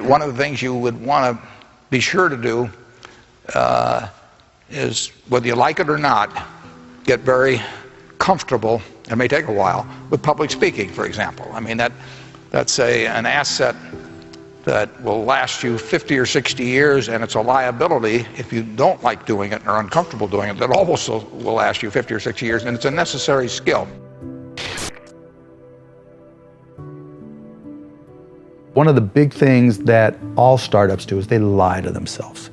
one of the things you would want to be sure to do is, whether you like it or not, get very comfortable, it may take a while, with public speaking, for example. I mean, that's an asset that will last you 50 or 60 years, and it's a liability if you don't like doing it or are uncomfortable doing it, that also will last you 50 or 60 years, and it's a necessary skill. One of the big things that all startups do is they lie to themselves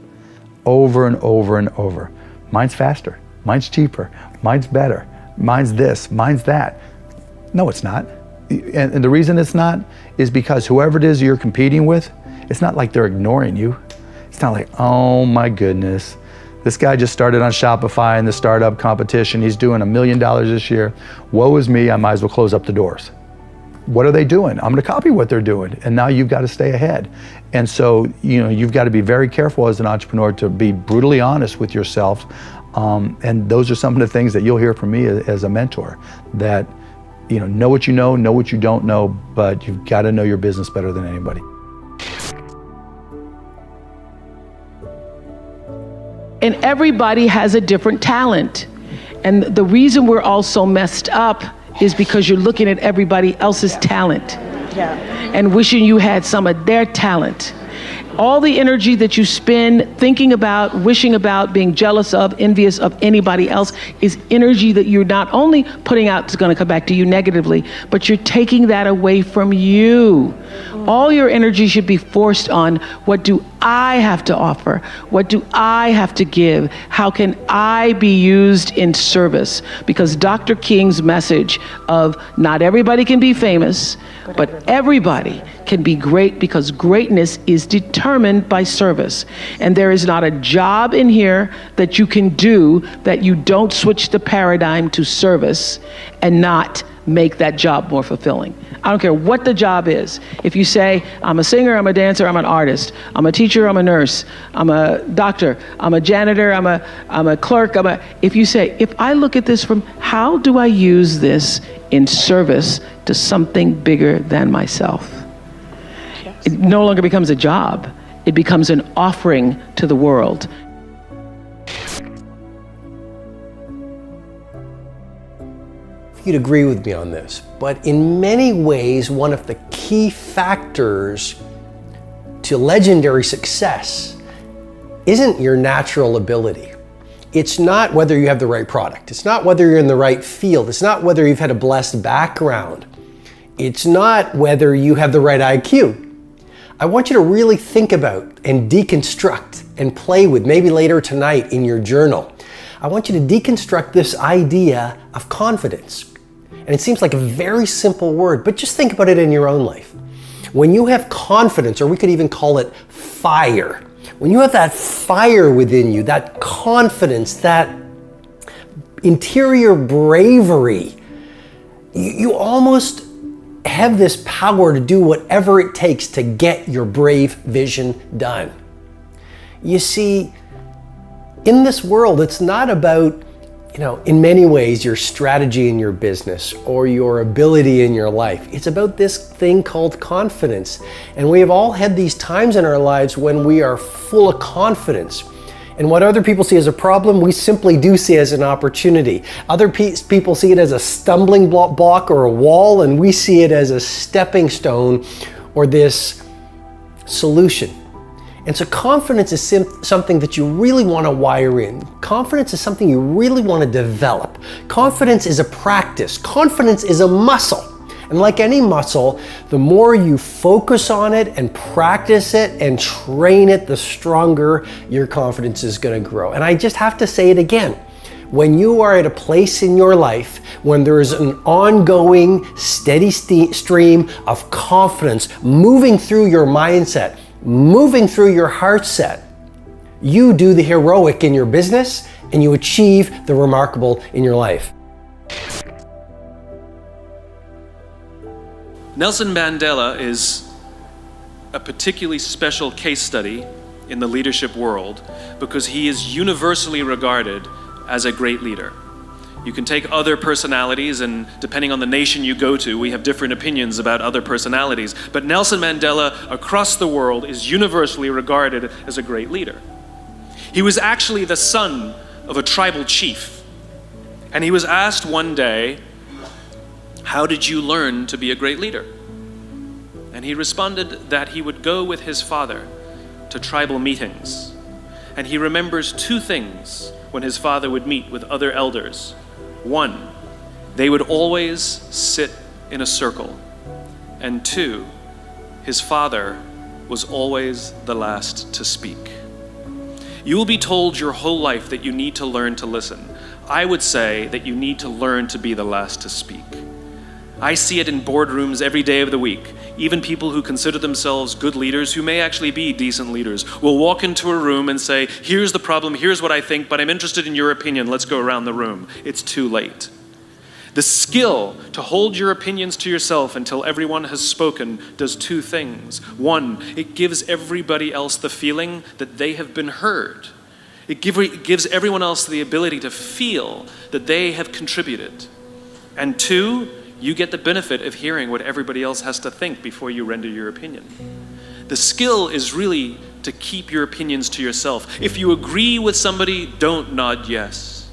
over and over and over. Mine's faster, mine's cheaper, mine's better, mine's this, mine's that. No, it's not. And the reason it's not is because whoever it is you're competing with, it's not like they're ignoring you. It's not like, oh my goodness, this guy just started on Shopify in the startup competition. He's doing $1 million this year. Woe is me, I might as well close up the doors. What are they doing? I'm gonna copy what they're doing. And now you've got to stay ahead. And so, you've got to be very careful as an entrepreneur to be brutally honest with yourself. And those are some of the things that you'll hear from me as a mentor, that know what you know what you don't know, but you've got to know your business better than anybody. And everybody has a different talent. And the reason we're all so messed up is because you're looking at everybody else's talent and wishing you had some of their talent. All the energy that you spend thinking about, wishing about, being jealous of, envious of anybody else is energy that you're not only putting out is going to come back to you negatively, but you're taking that away from you. All your energy should be forced on, what do I have to offer? What do I have to give? How can I be used in service? Because Dr. King's message of not everybody can be famous, but everybody can be great, because greatness is determined by service. And there is not a job in here that you can do that you don't switch the paradigm to service and not make that job more fulfilling. I don't care what the job is. If you say, I'm a singer, I'm a dancer, I'm an artist, I'm a teacher, I'm a nurse, I'm a doctor, I'm a janitor, I'm a clerk, if you say, if I look at this from, how do I use this in service to something bigger than myself? It no longer becomes a job. It becomes an offering to the world. You'd agree with me on this, but in many ways, one of the key factors to legendary success isn't your natural ability. It's not whether you have the right product. It's not whether you're in the right field. It's not whether you've had a blessed background. It's not whether you have the right IQ. I want you to really think about and deconstruct and play with, maybe later tonight in your journal. I want you to deconstruct this idea of confidence. And it seems like a very simple word, but just think about it in your own life. When you have confidence, or we could even call it fire, when you have that fire within you, that confidence, that interior bravery, you almost have this power to do whatever it takes to get your brave vision done. You see, in this world, it's not about, in many ways, your strategy in your business or your ability in your life. It's about this thing called confidence. And we have all had these times in our lives when we are full of confidence. And what other people see as a problem, we simply do see as an opportunity. Other people see it as a stumbling block or a wall, and we see it as a stepping stone or this solution. And so confidence is something that you really want to wire in. Confidence is something you really want to develop. Confidence is a practice. Confidence is a muscle. And like any muscle, the more you focus on it and practice it and train it, the stronger your confidence is going to grow. And I just have to say it again. When you are at a place in your life when there is an ongoing, steady stream of confidence moving through your mindset, moving through your heart set, you do the heroic in your business and you achieve the remarkable in your life. Nelson Mandela is a particularly special case study in the leadership world because he is universally regarded as a great leader. You can take other personalities, and depending on the nation you go to, we have different opinions about other personalities. But Nelson Mandela, across the world, is universally regarded as a great leader. He was actually the son of a tribal chief. And he was asked one day, "How did you learn to be a great leader?" And he responded that he would go with his father to tribal meetings. And he remembers two things when his father would meet with other elders. One, they would always sit in a circle. And two, his father was always the last to speak. You will be told your whole life that you need to learn to listen. I would say that you need to learn to be the last to speak. I see it in boardrooms every day of the week. Even people who consider themselves good leaders, who may actually be decent leaders, will walk into a room and say, "Here's the problem, here's what I think, but I'm interested in your opinion, let's go around the room." It's too late. The skill to hold your opinions to yourself until everyone has spoken does two things. One, it gives everybody else the feeling that they have been heard. It gives everyone else the ability to feel that they have contributed. And two, you get the benefit of hearing what everybody else has to think before you render your opinion. The skill is really to keep your opinions to yourself. If you agree with somebody, don't nod yes.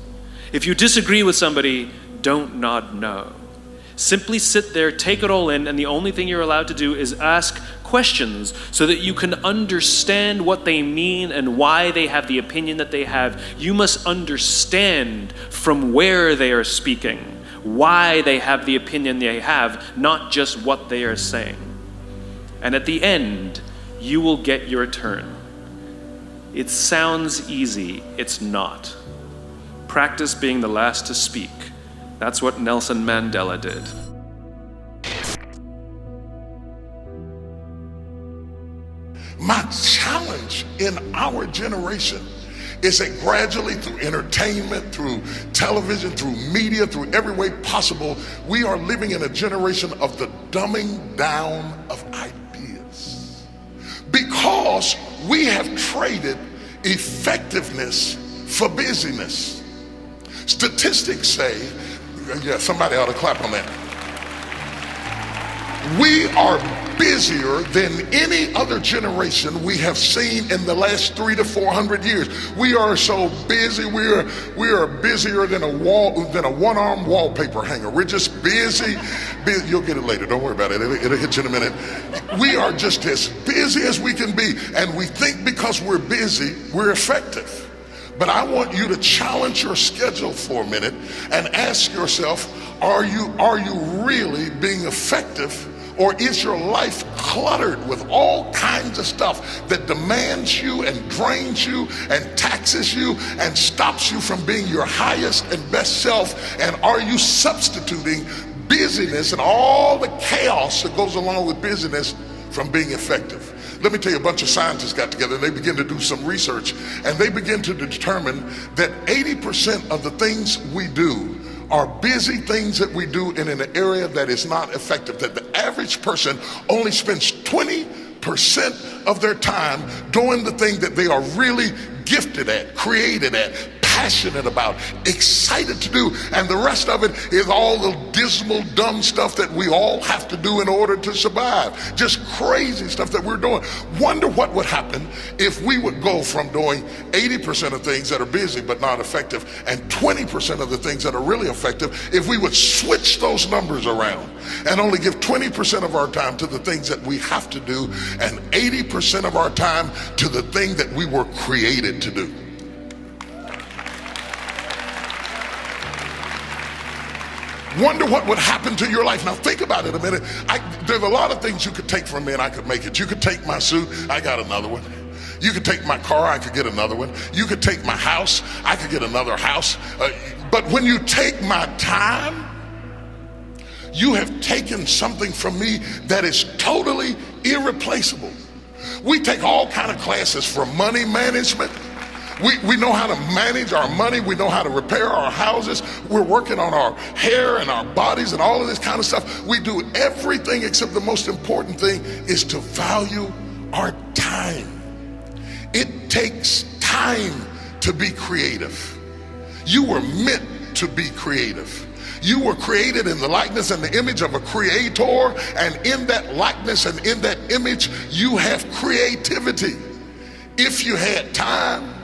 If you disagree with somebody, don't nod no. Simply sit there, take it all in, and the only thing you're allowed to do is ask questions so that you can understand what they mean and why they have the opinion that they have. You must understand from where they are speaking, why they have the opinion they have, not just what they are saying. And at the end, you will get your turn. It sounds easy, it's not. Practice being the last to speak. That's what Nelson Mandela did. My challenge in our generation is that gradually, through entertainment, through television, through media, through every way possible, we are living in a generation of the dumbing down of ideas. Because we have traded effectiveness for busyness. Statistics say, yeah, somebody ought to clap on that. We are busier than any other generation we have seen in the last 300 to 400 years. We are so busy. We are busier than a one-arm wallpaper hanger. We're just busy. You'll get it later. Don't worry about it. It'll hit you in a minute. We are just as busy as we can be, and we think because we're busy, we're effective. But I want you to challenge your schedule for a minute and ask yourself, are you really being effective? Or is your life cluttered with all kinds of stuff that demands you and drains you and taxes you and stops you from being your highest and best self? And are you substituting busyness and all the chaos that goes along with busyness from being effective? Let me tell you, a bunch of scientists got together and they began to do some research, and they begin to determine that 80% of the things we do are busy things that we do in an area that is not effective, that the average person only spends 20% of their time doing the thing that they are really gifted at, created at, passionate about, excited to do, and the rest of it is all the dismal, dumb stuff that we all have to do in order to survive. Just crazy stuff that we're doing. Wonder what would happen if we would go from doing 80% of things that are busy but not effective and 20% of the things that are really effective if we would switch those numbers around and only give 20% of our time to the things that we have to do and 80% of our time to the thing that we were created to do. Wonder what would happen to your life. Now think about it a minute. There's a lot of things you could take from me and I could make it. You could take my suit, I got another one. You could take my car, I could get another one. You could take my house, I could get another house. But when you take my time, you have taken something from me that is totally irreplaceable. We take all kind of classes for money management. We know how to manage our money. We know how to repair our houses. We're working on our hair and our bodies and all of this kind of stuff. We do everything except the most important thing is to value our time. It takes time to be creative. You were meant to be creative. You were created in the likeness and the image of a creator, and in that likeness and in that image, you have creativity. If you had time,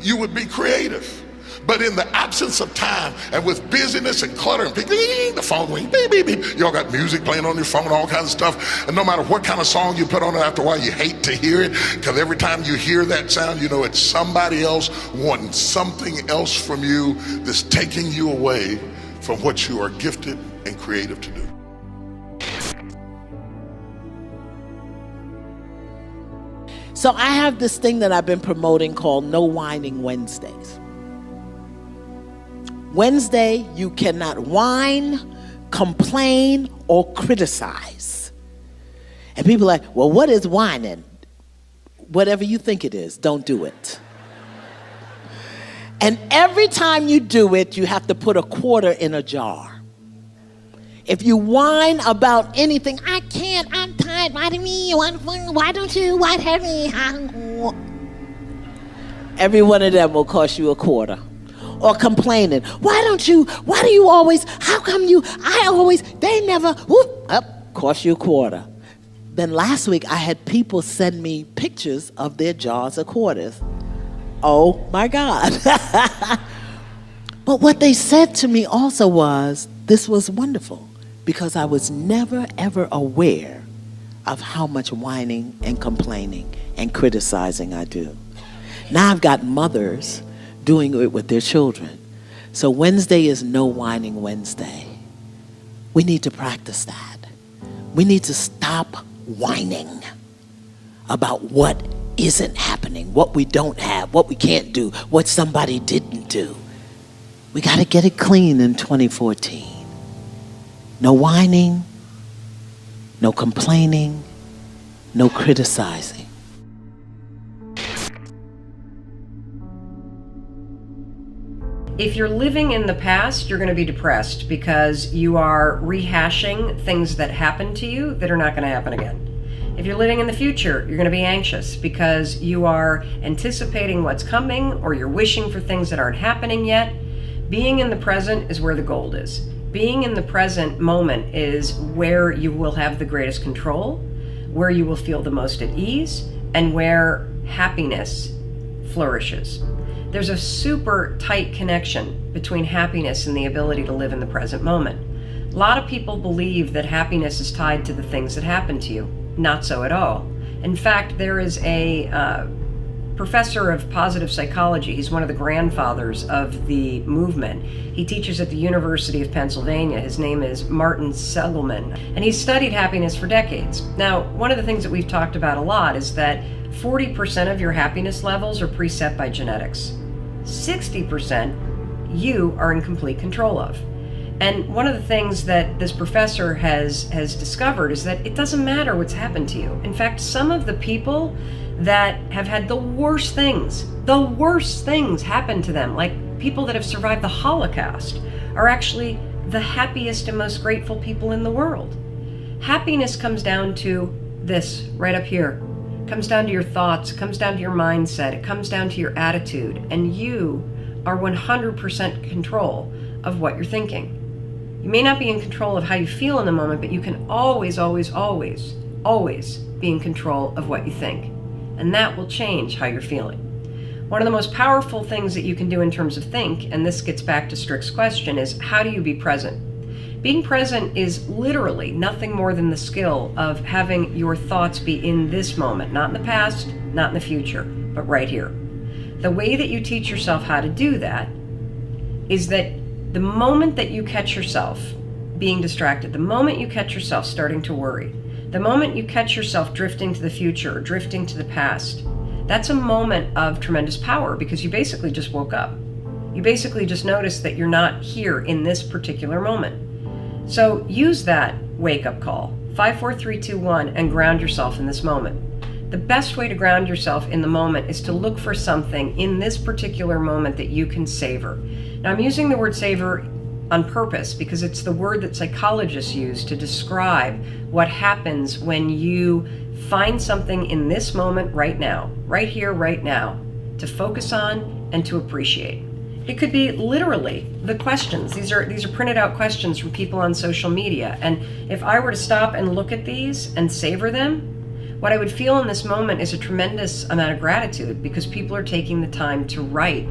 you would be creative. But in the absence of time and with busyness and clutter and the phone ring, beep, beep, beep. Y'all got music playing on your phone, all kinds of stuff. And no matter what kind of song you put on it, after a while you hate to hear it, because every time you hear that sound, you know it's somebody else wanting something else from you that's taking you away from what you are gifted and creative to do. So I have this thing that I've been promoting called No Whining Wednesdays. Wednesday, you cannot whine, complain, or criticize. And people are like, well, what is whining? Whatever you think it is, don't do it. And every time you do it, you have to put a quarter in a jar. If you whine about anything, I can't, I'm tired, why do me, why don't you, why have me? Every one of them will cost you a quarter. Or complaining, why do you always, how come you, I always, they never, whoop, up, cost you a quarter. Then last week I had people send me pictures of their jars of quarters. Oh my God. But what they said to me also was, this was wonderful, because I was never ever aware of how much whining and complaining and criticizing I do. Now I've got mothers doing it with their children. So Wednesday is No Whining Wednesday. We need to practice that. We need to stop whining about what isn't happening, what we don't have, what we can't do, what somebody didn't do. We got to get it clean in 2014. No whining, no complaining, no criticizing. If you're living in the past, you're going to be depressed because you are rehashing things that happened to you that are not going to happen again. If you're living in the future, you're going to be anxious because you are anticipating what's coming or you're wishing for things that aren't happening yet. Being in the present is where the gold is. Being in the present moment is where you will have the greatest control, where you will feel the most at ease, and where happiness flourishes. There's a super tight connection between happiness and the ability to live in the present moment. A lot of people believe that happiness is tied to the things that happen to you. Not so at all. In fact, there is a professor of positive psychology. He's one of the grandfathers of the movement. He teaches at the University of Pennsylvania. His name is Martin Seligman, and he's studied happiness for decades. Now, one of the things that we've talked about a lot is that 40% of your happiness levels are preset by genetics. 60% you are in complete control of. And one of the things that this professor has discovered is that it doesn't matter what's happened to you. In fact, some of the people that have had the worst things happen to them, like people that have survived the Holocaust, are actually the happiest and most grateful people in the world. Happiness comes down to this right up here. It comes down to your thoughts, it comes down to your mindset, it comes down to your attitude, and you are 100% control of what you're thinking. You may not be in control of how you feel in the moment, but you can always, always, always, always be in control of what you think. And that will change how you're feeling. One of the most powerful things that you can do in terms of think, and this gets back to Strick's question, is how do you be present? Being present is literally nothing more than the skill of having your thoughts be in this moment, not in the past, not in the future, but right here. The way that you teach yourself how to do that is that the moment that you catch yourself being distracted, the moment you catch yourself starting to worry, the moment you catch yourself drifting to the future or drifting to the past, that's a moment of tremendous power because you basically just woke up. You basically just noticed that you're not here in this particular moment. So use that wake-up call, 5, 4, 3, 2, 1, and ground yourself in this moment. The best way to ground yourself in the moment is to look for something in this particular moment that you can savor. Now, I'm using the word savor on purpose because it's the word that psychologists use to describe what happens when you find something in this moment right now, right here, right now, to focus on and to appreciate. It could be literally the questions. These are printed out questions from people on social media. And if I were to stop and look at these and savor them, what I would feel in this moment is a tremendous amount of gratitude because people are taking the time to write.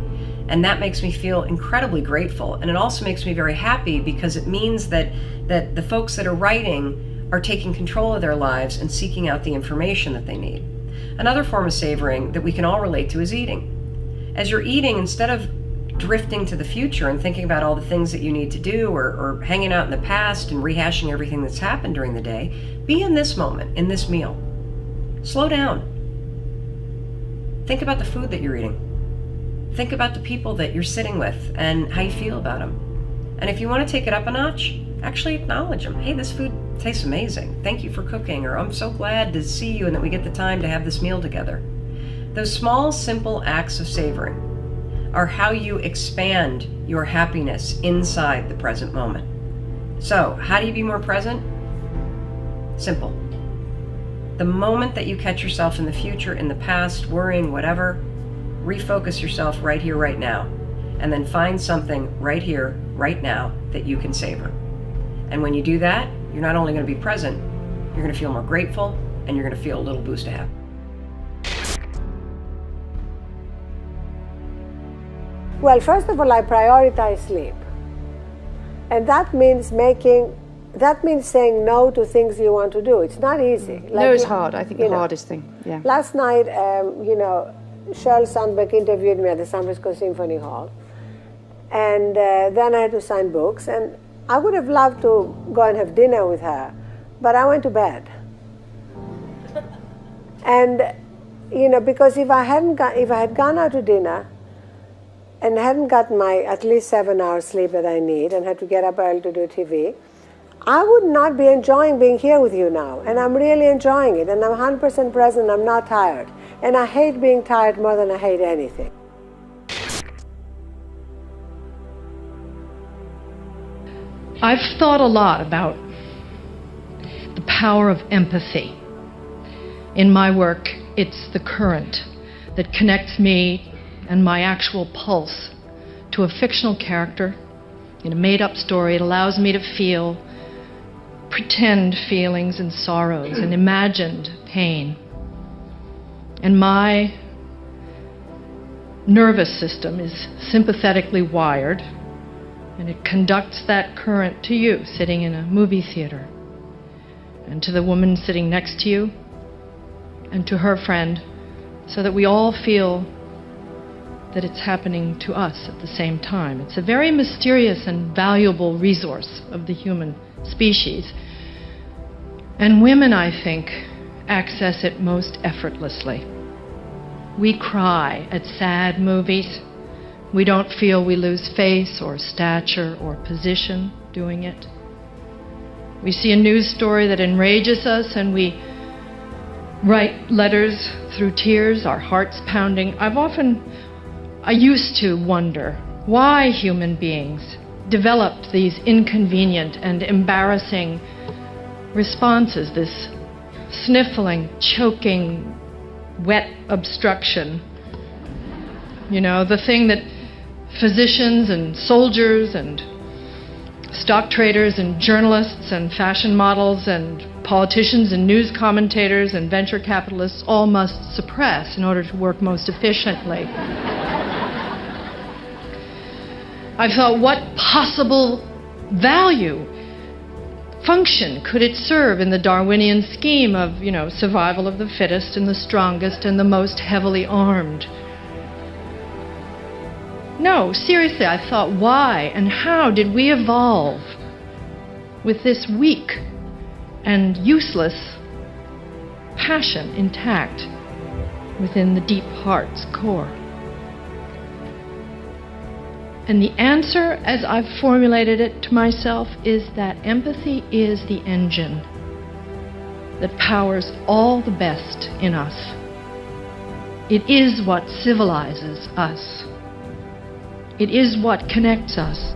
And that makes me feel incredibly grateful. And it also makes me very happy because it means that the folks that are writing are taking control of their lives and seeking out the information that they need. Another form of savoring that we can all relate to is eating. As you're eating, instead of drifting to the future and thinking about all the things that you need to do or hanging out in the past and rehashing everything that's happened during the day, be in this moment, in this meal. Slow down. Think about the food that you're eating. Think about the people that you're sitting with and how you feel about them. And if you want to take it up a notch, actually acknowledge them. Hey, this food tastes amazing. Thank you for cooking, or I'm so glad to see you and that we get the time to have this meal together. Those small, simple acts of savoring are how you expand your happiness inside the present moment. So, how do you be more present? Simple. The moment that you catch yourself in the future, in the past, worrying, whatever, refocus yourself right here, right now, and then find something right here, right now that you can savor. And when you do that, you're not only going to be present, you're going to feel more grateful, and you're going to feel a little boost of happiness. Well, first of all, I prioritize sleep. And that means saying no to things you want to do. It's not easy. No is hard. I think the hardest thing. Yeah. Last night, Sheryl Sandberg interviewed me at the San Francisco Symphony Hall. And then I had to sign books. And I would have loved to go and have dinner with her, but I went to bed. And, because if I had gone out to dinner, and hadn't gotten my at least 7 hours sleep that I need and had to get up early to do TV, I would not be enjoying being here with you now. And I'm really enjoying it. And I'm 100% present. I'm not tired. And I hate being tired more than I hate anything. I've thought a lot about the power of empathy. In my work, it's the current that connects me and my actual pulse to a fictional character in a made-up story. It allows me to feel pretend feelings and sorrows and imagined pain. And my nervous system is sympathetically wired, and it conducts that current to you sitting in a movie theater, and to the woman sitting next to you, and to her friend, so that we all feel that it's happening to us at the same time. It's a very mysterious and valuable resource of the human species. And women, I think, access it most effortlessly. We cry at sad movies. We don't feel we lose face or stature or position doing it. We see a news story that enrages us and we write letters through tears, our hearts pounding. I used to wonder why human beings developed these inconvenient and embarrassing responses, this sniffling, choking, wet obstruction. The thing that physicians and soldiers and stock traders and journalists and fashion models and politicians and news commentators and venture capitalists all must suppress in order to work most efficiently. I thought, what possible value, function could it serve in the Darwinian scheme of, survival of the fittest and the strongest and the most heavily armed? No, seriously, I thought, why and how did we evolve with this weak and useless passion intact within the deep heart's core? And the answer, as I've formulated it to myself, is that empathy is the engine that powers all the best in us. It is what civilizes us. It is what connects us